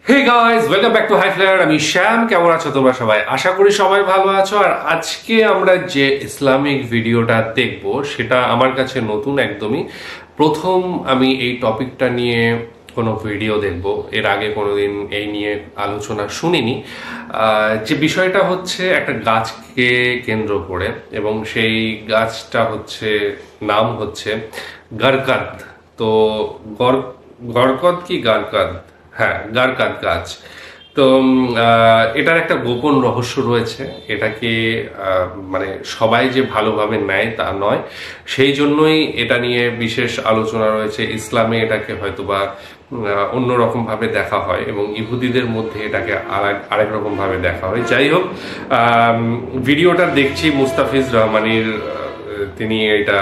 Hey guys, welcome back to high flyer. আমি শ্যাম। কেমন আছো তোমরা সবাই? আশা করি সবাই ভালো আছো। আর আজকে আমরা যে ইসলামিক ভিডিওটা দেখব সেটা আমার কাছে নতুন একদমই। প্রথম আমি এই টপিকটা নিয়ে কোনো ভিডিও দেখব, এর আগে কোনোদিন এই নিয়ে আলোচনা শুনিনি। যে বিষয়টা হচ্ছে একটা গাছকে কেন্দ্র করে, এবং সেই গাছটা হচ্ছে নাম হচ্ছে গারকাদ। তো গরকদ কি গারকাদ, হ্যাঁ গারকাদ গাছ। তো এটার একটা গোপন রহস্য রয়েছে। এটাকে মানে সবাই যে ভালোভাবে নেয় তা নয়, সেই জন্যই এটা নিয়ে বিশেষ আলোচনা রয়েছে। ইসলামে এটাকে হয়তোবা অন্যরকম ভাবে দেখা হয়, এবং ইহুদিদের মধ্যে এটাকে আরেক রকম ভাবে দেখা হয়। যাই হোক, ভিডিওটা দেখছি মুস্তাফিজ রহমানির, তিনি এটা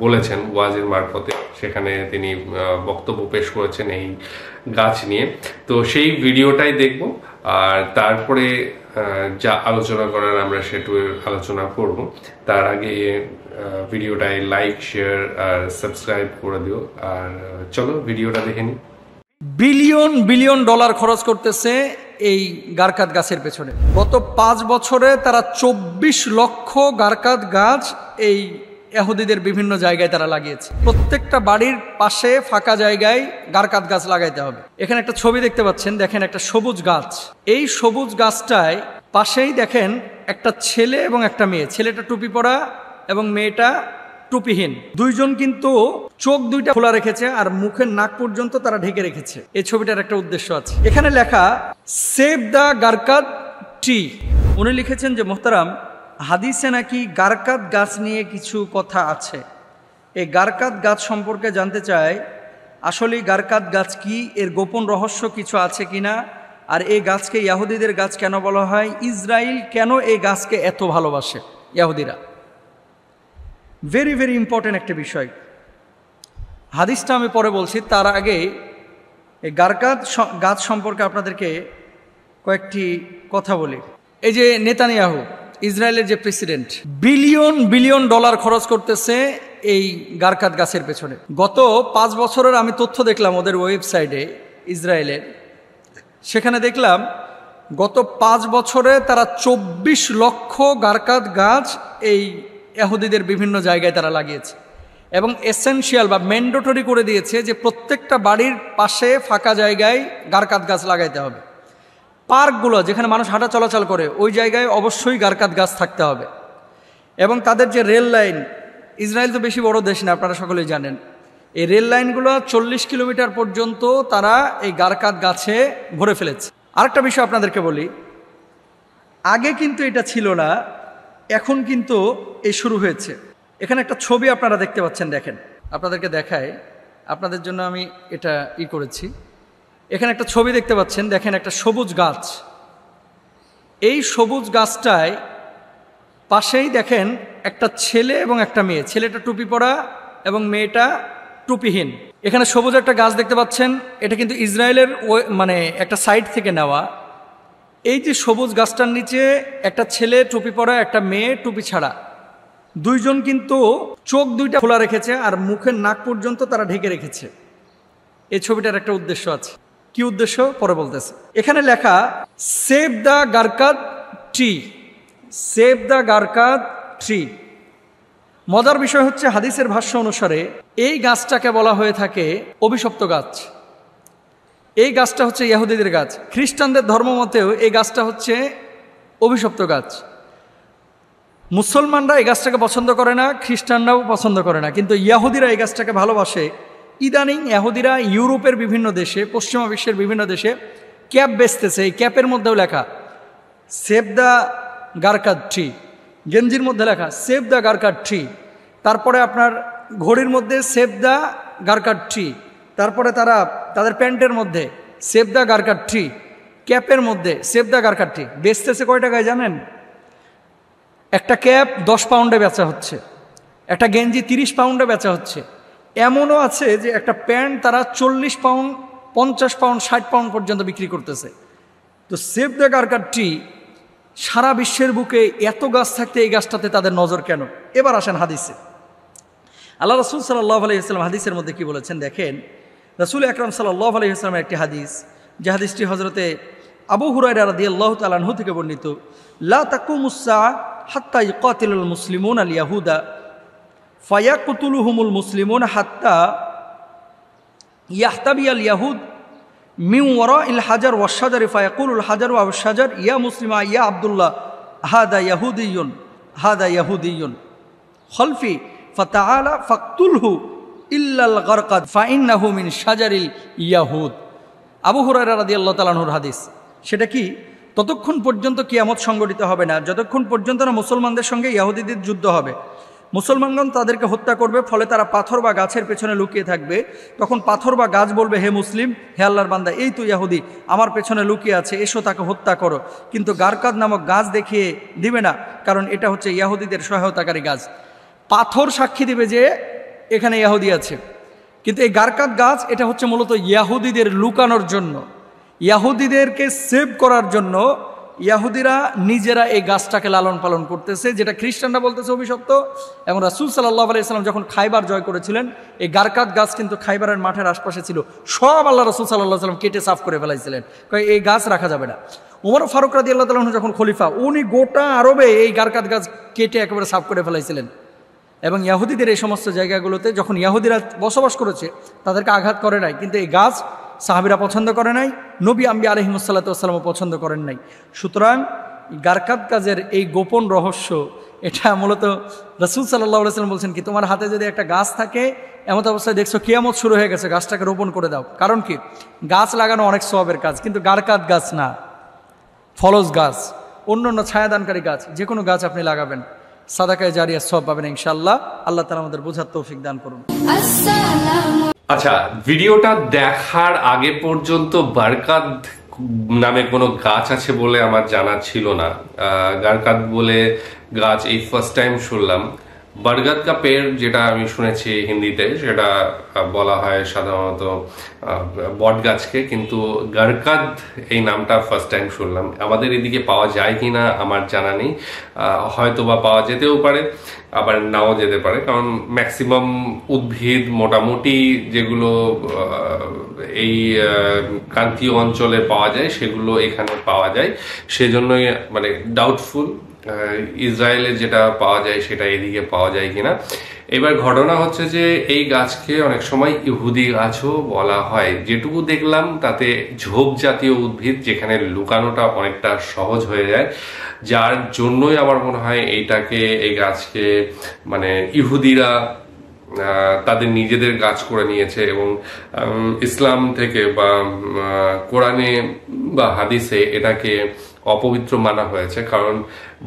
বলেছেন ওয়াজের মারফতে, সেখানে তিনি বক্তব্য পেশ করেছেন এই গাছ নিয়ে। তো সেই ভিডিওটাই দেখব, আর তারপরে যা আলোচনা করার আমরা সেটুর আলোচনা করব। তার আগে ভিডিওটায় লাইক, শেয়ার আর সাবস্ক্রাইব করে দিও। আর চলো ভিডিওটা দেখে নিই। বিলিয়ন বিলিয়ন ডলার খরচ করতেছে এই গারকাদ গাছের পেছনে। গত 5 বছরে তারা 24 লক্ষ গারকাদ গাছ এই ইহুদিদের বিভিন্ন জায়গায় তারা লাগিয়েছে। প্রত্যেকটা বাড়ির পাশে ফাঁকা জায়গায় গারকাদ গাছ লাগাইতে হবে। এখানে একটা ছবি দেখতে পাচ্ছেন, দেখেন একটা সবুজ গাছ। এই সবুজ গাছটায় পাশেই দেখেন একটা ছেলে এবং একটা মেয়ে। ছেলেটা টুপি পরা এবং মেয়েটা টুপিহীন। দুইজন কিন্তু চোখ দুইটা খোলা রেখেছে আর মুখের নাক পর্যন্ত তারা ঢেকে রেখেছে। এই ছবিটার একটা উদ্দেশ্য আছে। এখানে লেখা সেভ দ্য গারকাদ ট্রি। উনি লিখেছেন যে মোহতারাম, হাদিসে নাকি গারকাদ গাছ নিয়ে কিছু কথা আছে। এই গারকাদ গাছ সম্পর্কে জানতে চাই, আসলে গারকাদ গাছ কি, এর গোপন রহস্য কিছু আছে কিনা, আর এই গাছকে ইহুদিদের গাছ কেন বলা হয়, ইসরায়েল কেন এই গাছকে এত ভালোবাসে ইহুদিরা। ভেরি ভেরি ইম্পর্টেন্ট একটা বিষয়। হাদিসটা আমি পরে বলছি, তার আগে এই গারকাদ গাছ সম্পর্কে আপনাদেরকে কয়েকটি কথা বলি। এই যে নেতানিয়াহু, ইসরায়েলের যে প্রেসিডেন্ট, বিলিয়ন বিলিয়ন ডলার খরচ করতেছে এই গারকাদ গাছের পেছনে। গত 5 বছরের আমি তথ্য দেখলাম ওদের ওয়েবসাইটে ইসরায়েলের। সেখানে দেখলাম গত 5 বছরে তারা 24 লক্ষ গারকাদ গাছ এই ইহুদিদের বিভিন্ন জায়গায় তারা লাগিয়েছে, এবং এসেনশিয়াল বা ম্যান্ডেটরি করে দিয়েছে যে প্রত্যেকটা বাড়ির পাশে ফাঁকা জায়গায় গারকাদ গাছ লাগাইতে হবে। পার্কগুলো যেখানে মানুষ হাঁটা চলাচল করে ওই জায়গায় অবশ্যই গারকাদ গাছ থাকতে হবে। এবং তাদের যে রেল লাইন, ইসরায়েল তো বেশি বড় দেশ না, আপনারা সকলেই জানেন, এই রেল লাইনগুলো 40 কিলোমিটার পর্যন্ত তারা এই গারকাদ গাছে ভরে ফেলেছে। আরেকটা বিষয় আপনাদেরকে বলি, আগে কিন্তু এটা ছিল না, এখন কিন্তু এই শুরু হয়েছে। এখানে একটা ছবি আপনারা দেখতে পাচ্ছেন, দেখেন আপনাদেরকে দেখায়, আপনাদের জন্য আমি এটা করেছি। এখানে একটা ছবি দেখতে পাচ্ছেন, দেখেন একটা সবুজ গাছ। এই সবুজ গাছটায় পাশেই দেখেন একটা ছেলে এবং একটা মেয়ে। ছেলেটা টুপি পরা এবং মেয়েটা টুপিহীন। এখানে সবুজ একটা গাছ দেখতে পাচ্ছেন, এটা কিন্তু ইসরায়েলের মানে একটা সাইট থেকে নেওয়া। এই যে সবুজ গাছটার নিচে একটা ছেলে টুপি পরা, একটা মেয়ে টুপি ছাড়া, দুইজন কিন্তু চোখ দুইটা খোলা রেখেছে আর মুখের নাক পর্যন্ত তারা ঢেকে রেখেছে। এই ছবিটার একটা উদ্দেশ্য আছে। কি উদ্দেশ্য পরে বলতেছে। এখানে লেখা save the garkad tree, save the garkad tree. মজার বিষয় হচ্ছে, হাদিসের ভাষ্য অনুসারে এই গাছটাকে বলা হয়ে থাকে অভিশপ্ত গাছ। এই গাছটা হচ্ছে ইহুদিদের গাছ। খ্রিস্টানদের ধর্মমতেও এই গাছটা হচ্ছে অভিশপ্ত গাছ। মুসলমানরা এই গাছটাকে পছন্দ করে না, খ্রিস্টানরাও পছন্দ করে না, কিন্তু ইহুদিরা এই গাছটাকে ভালোবাসে। ইদানিং ইহুদিরা ইউরোপের বিভিন্ন দেশে, পশ্চিমা বিশ্বের বিভিন্ন দেশে ক্যাপ বেচতেছে। এই ক্যাপের মধ্যেও লেখা সেভ দ্য গারকাদ ট্রি, গেঞ্জির মধ্যে লেখা সেভ দ্য গারকাদ ট্রি, তারপরে আপনার ঘড়ির মধ্যে সেভ দ্য গারকাদ ট্রি, তারপরে তারা তাদের প্যান্টের মধ্যে সেভ দ্য গারকাদ ট্রি, ক্যাপের মধ্যে সেভ দ্য গারকাদ ট্রি। বেচতেছে কয় টাকায় জানেন? একটা ক্যাপ 10 পাউন্ডে বেচা হচ্ছে, একটা গেঞ্জি 30 পাউন্ডে বেচা হচ্ছে। এমনও আছে যে একটা প্যান্ট তারা 40 পাউন্ড, 50 পাউন্ড, 60 পাউন্ড পর্যন্ত বিক্রি করতেছে। তো সেভ দ্য গারকাদ ট্রি, সারা বিশ্বের বুকে এত গাছ থাকতে এই গাছটাতে তাদের নজর কেন? এবার আসেন হাদিসে। আল্লাহ রাসূল সাল্লাল্লাহু আলাইহি ওয়াসাল্লাম হাদিসের মধ্যে কি বলেছেন দেখেন। রাসূল আকরাম সাল্লাল্লাহু আলাইহি ওয়াসাল্লামের একটি হাদিস, যে হাদিসটি হযরতে আবু হুরায়রা রাদিয়াল্লাহু তাআলা আনহু থেকে বর্ণিত, লা তাকুমুস সাআ হাত্তা ইউকাতিলুল মুসলিমুনা আল ইয়াহুদা ফায়াকতুলুহুমুল মুসলিমুনা হাত্তা ইয়াহতাবিয়াল ইয়াহুদ মিন ওয়ারাইল হাজার ওয়াশ শাজারি ফায়াকুলুল হাজারু ওয়াশ শাজার ইয়া মুসলিমা ইয়া আব্দুল্লাহ হাদা ইয়াহুদিয়ুন খলফি ফাতাআলা ফাকতুলহু ইল্লাল গারকাদ ফাইন্নাহু মিন শাজারিল ইয়াহুদ। আবু হুরায়রা রাদিয়াল্লাহু তাআলা আনহুর হাদিস। সেটা কি? ততক্ষণ পর্যন্ত কিয়ামত সংগঠিত হবে না যতক্ষণ পর্যন্ত না মুসলমানদের সঙ্গে ইহুদিদের যুদ্ধ হবে। মুসলমানগণ তাদেরকে হত্যা করবে, ফলে তারা পাথর বা গাছের পেছনে লুকিয়ে থাকবে। তখন পাথর বা গাছ বলবে, হে মুসলিম, হে আল্লাহর বান্দা, এই তো ইহুদি আমার পেছনে লুকিয়ে আছে, এসো তাকে হত্যা করো। কিন্তু গারকাদ নামক গাছ দেখিয়ে দিবে না, কারণ এটা হচ্ছে ইহুদিদের সহায়তাকারী গাছ। পাথর সাক্ষী দিবে যে এখানে ইহুদি আছে, কিন্তু এই গারকাদ গাছ এটা হচ্ছে মূলত ইহুদিদের লুকানোর জন্য, ইহুদিদেরকে সেভ করার জন্য। ইহুদিরা নিজেরা এই গাছটাকে লালন পালন করতেছে, যেটা খ্রিস্টানরা বলতেছে অভিশপ্ত। এবং রাসূল সাল্লাল্লাহু আলাইহি ওয়াসাল্লাম যখন খাইবার জয় করেছিলেন, এই গারকাদ গাছ কিন্তু খাইবারের মাঠের আশপাশে ছিল, সব আল্লাহ রাসূল সাল্লাল্লাহু আলাইহি ওয়াসাল্লাম কেটে সাফ করে ফেলাইছিলেন, এই গাছ রাখা যাবে না। ওমর ফারুক রাদিয়াল্লাহু তাআলা যখন খলিফা, উনি গোটা আরবে এই গারকাদ গাছ কেটে একেবারে সাফ করে ফেলাইছিলেন। এবং ইহুদিদের এই সমস্ত জায়গাগুলোতে যখন ইহুদিরা বসবাস করেছে তাদেরকে আঘাত করে নাই, কিন্তু এই গাছ সাহাবীরা পছন্দ করে নাই, নবী আম্বিয়া আলাইহিমুসসালাতু ওয়াসসালামও পছন্দ করেন নাই। সুতরাং গারকাদ গাছের এই গোপন রহস্য, এটা মূলত রাসূল সাল্লাল্লাহু আলাইহি ওয়াসাল্লাম বলছেন কি, তোমার হাতে যদি একটা গাছ থাকে, এমন অবস্থায় দেখছো কিয়ামত শুরু হয়ে গেছে, গাছটাকে রোপণ করে দাও। কারণ কি, গাছ লাগানো অনেক সওয়াবের কাজ, কিন্তু গারকাদ গাছ না, ফলজ গাছ, অন্য অন্য ছায়াদানকারী গাছ, যে কোনো গাছ আপনি লাগাবেন, সাদাকায়ে জারিয়া সওয়াব পাবেন ইনশাআল্লাহ। আল্লাহ তাআলা আমাদের বোঝার তৌফিক দান করুন। আচ্ছা, ভিডিওটা দেখার আগে পর্যন্ত বারকাত নামে কোনো গাছ আছে বলে আমার জানা ছিল না। গারকাত বলে গাছ এই ফার্স্ট টাইম শুনলাম। বরগদ কা পেड़ যেটা আমি শুনেছি হিন্দিতে, সেটা বলা হয় সাধারণত বট গাছকে, কিন্তু গারকাদ এই নামটা ফার্স্ট টাইম শুনলাম। আমাদের এদিকে পাওয়া যায় কিনা আমার জানা নেই, হয়তো বা পাওয়া যেতেও পারে, আবার নাও যেতে পারে, কারণ ম্যাক্সিমাম উদ্ভিদ মোটামুটি যেগুলো এই ক্রান্তীয় অঞ্চলে পাওয়া যায় সেগুলো এখানে পাওয়া যায়, সেজন্যই মানে ডাউটফুল ইসরায়েলে যেটা পাওয়া যায় সেটা এদিকে পাওয়া যায় কিনা। এবার ঘটনা হচ্ছে যে এই গাছকে অনেক সময় ইহুদি গাছও বলা হয়। যেটুকু দেখলাম তাতে ঝোপ জাতীয় উদ্ভিদ, যেখানে লুকানোটা অনেকটা সহজ হয়ে যায়, যার জন্যই আমার মনে হয় এই গাছকে মানে ইহুদিরা তাদের নিজেদের গাছ করে নিয়েছে। এবং ইসলাম থেকে বা কোরআনে বা হাদিসে এটাকে অপবিত্র মানা হয়েছে, কারণ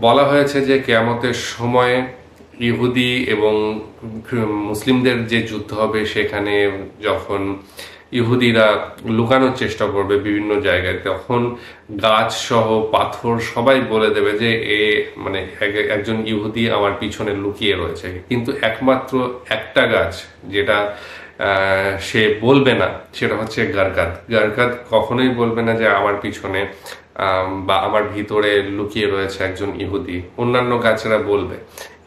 বলা হয়েছে যে কিয়ামতের সময় ইহুদি এবং মুসলিমদের যে যুদ্ধ হবে, সেখানে যখন ইহুদিরা লুকানোর চেষ্টা করবে বিভিন্ন জায়গায়, তখন গাছ সহ পাথর সবাই বলে দেবে যে মানে একজন ইহুদি আমার পিছনে লুকিয়ে রয়েছে। কিন্তু একমাত্র একটা গাছ যেটা সে বলবে না, সেটা হচ্ছে গারকাদ। গারকাদ কখনোই বলবে না যে আমার পিছনে বা আমার ভিতরে লুকিয়ে রয়েছে একজন ইহুদি। অন্যান্য গাছেরা বলবে,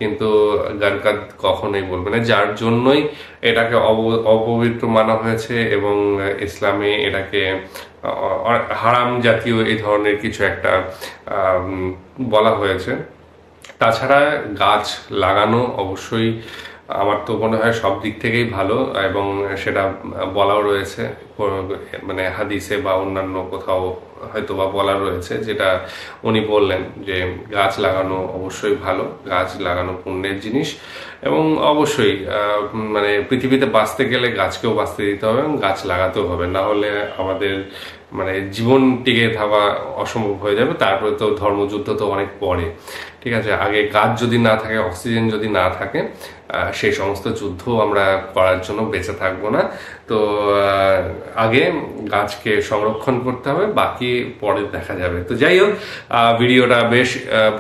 কিন্তু গারকাদ কখনোই বলবে না, যার জন্যই এটাকে অপবিত্র মানা হয়েছে এবং ইসলামে এটাকে হারাম জাতীয় এই ধরনের কিছু একটা বলা হয়েছে। তাছাড়া গাছ লাগানো অবশ্যই আমার তো মনে হয় সব দিক থেকেই ভালো, এবং সেটা বলাও রয়েছে মানে হাদিসে বা অন্যান্য কোথাও হয়তো বা বলা রয়েছে, যেটা উনি বললেন যে গাছ লাগানো অবশ্যই ভালো, গাছ লাগানো পুণ্যের জিনিস। এবং অবশ্যই মানে পৃথিবীতে বাঁচতে গেলে গাছকেও বাঁচতে দিতে হবে এবং গাছ লাগাতেও হবে, না হলে আমাদের মানে জীবন টিকে থাকা অসম্ভব হয়ে যাবে। তারপরে তো ধর্মযুদ্ধ তো অনেক পরে, ঠিক আছে। আগে গাছ যদি না থাকে, অক্সিজেন যদি না থাকে, সেই সমস্ত যুদ্ধ আমরা করার জন্য বেঁচে থাকবো না। তো আগে গাছকে সংরক্ষণ করতে হবে, বাকি পরে দেখা যাবে। তো যাই হোক, ভিডিওটা বেশ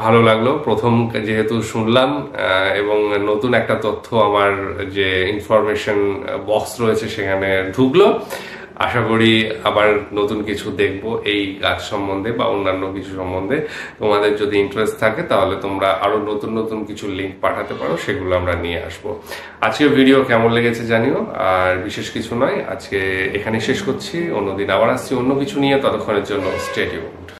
ভালো লাগলো, প্রথম যেহেতু শুনলাম, এবং নতুন একটা তথ্য আমার যে ইনফরমেশন বক্স রয়েছে সেখানে ঢুকলো। আশা করি আবার নতুন কিছু দেখব এই গাছ সম্বন্ধে বা অন্যান্য কিছু সম্বন্ধে। তোমাদের যদি ইন্টারেস্ট থাকে তাহলে তোমরা আরো নতুন নতুন কিছু লিঙ্ক পাঠাতে পারো, সেগুলো আমরা নিয়ে আসবো। আজকের ভিডিও কেমন লেগেছে জানিও, আর বিশেষ কিছু নয়, আজকে এখানে শেষ করছি। অন্যদিন আবার আসছি অন্য কিছু নিয়ে, ততক্ষণের জন্য স্টে টিউনড।